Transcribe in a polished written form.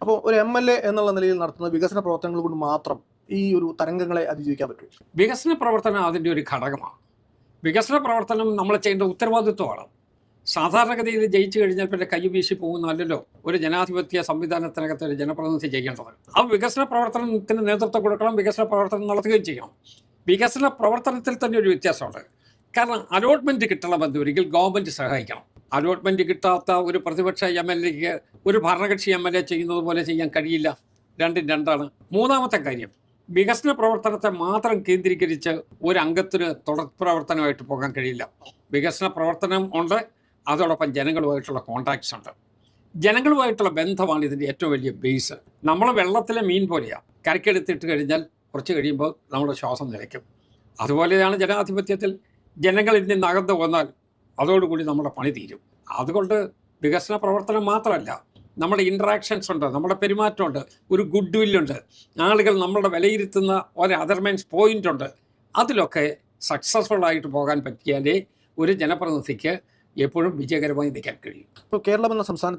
അപ്പോൾ ഒരു MLA എന്നുള്ള നിലയിൽ നടത്തുന്ന വികസന പ്രവർത്തനങ്ങൾ കൊണ്ട് മാത്രം ഈ ഒരു തരംഗങ്ങളെ അതിജീവിക്കാൻ പറ്റും? വികസന പ്രവർത്തനം അതിൻ്റെ ഒരു ഘടകമാണ്. വികസന പ്രവർത്തനം നമ്മൾ ചെയ്യേണ്ട ഉത്തരവാദിത്വമാണ്. സാധാരണഗതിയിൽ ജയിച്ചു കഴിഞ്ഞാൽ പിന്നെ കൈ വീശി പോകുന്നതല്ലല്ലോ ഒരു ജനാധിപത്യ സംവിധാനത്തിനകത്ത് ഒരു ജനപ്രതിനിധി ചെയ്യേണ്ടത്. ആ വികസന പ്രവർത്തനത്തിന് നേതൃത്വം കൊടുക്കണം, വികസന പ്രവർത്തനം നടത്തുകയും ചെയ്യണം. വികസന പ്രവർത്തനത്തിൽ തന്നെ ഒരു വ്യത്യാസമുണ്ട്. കാരണം അലോട്ട്മെൻറ്റ് കിട്ടണമെന്ന് ഒരിക്കൽ ഗവൺമെൻറ് സഹായിക്കണം. അലോട്ട്മെൻറ്റ് കിട്ടാത്ത ഒരു പ്രതിപക്ഷ MLAക്ക് ഒരു ഭരണകക്ഷി MLA ചെയ്യുന്നത് പോലെ ചെയ്യാൻ കഴിയില്ല. രണ്ടും രണ്ടാണ്. മൂന്നാമത്തെ കാര്യം, വികസന പ്രവർത്തനത്തെ മാത്രം കേന്ദ്രീകരിച്ച് ഒരു അംഗത്തിന് തുടർ പ്രവർത്തനമായിട്ട് പോകാൻ കഴിയില്ല. വികസന പ്രവർത്തനം ഉണ്ട്, അതോടൊപ്പം ജനങ്ങളുമായിട്ടുള്ള കോൺടാക്ട്സ് ഉണ്ട്. ജനങ്ങളുമായിട്ടുള്ള ബന്ധമാണ് ഇതിൻ്റെ ഏറ്റവും വലിയ ബേസ്. നമ്മൾ വെള്ളത്തിലെ മീൻ പോലെയാണ്. കരക്കെടുത്തിട്ട് കഴിഞ്ഞാൽ കുറച്ച് കഴിയുമ്പോൾ നമ്മുടെ ശ്വാസം നിലയ്ക്കും. അതുപോലെയാണ് ജനാധിപത്യത്തിൽ ജനങ്ങളിൽ നിന്ന് അകന്നു വന്നാൽ അതോടുകൂടി നമ്മുടെ പണി തീരും. അതുകൊണ്ട് വികസന പ്രവർത്തനം മാത്രമല്ല, നമ്മുടെ ഇൻട്രാക്ഷൻസ് ഉണ്ട്, നമ്മുടെ പെരുമാറ്റമുണ്ട്, ഒരു ഗുഡ് വില്ലുണ്ട്, ആളുകൾ നമ്മളുടെ വിലയിരുത്തുന്ന ഒരു അതർമെൻസ് പോയിൻ്റ് ഉണ്ട്. അതിലൊക്കെ സക്സസ്ഫുൾ ആയിട്ട് പോകാൻ പറ്റിയാലേ ഒരു ജനപ്രതിനിധിക്ക് എപ്പോഴും വിജയകരമായി നിൽക്കാൻ കഴിയും. ഇപ്പോൾ കേരളം എന്ന സംസ്ഥാനത്ത്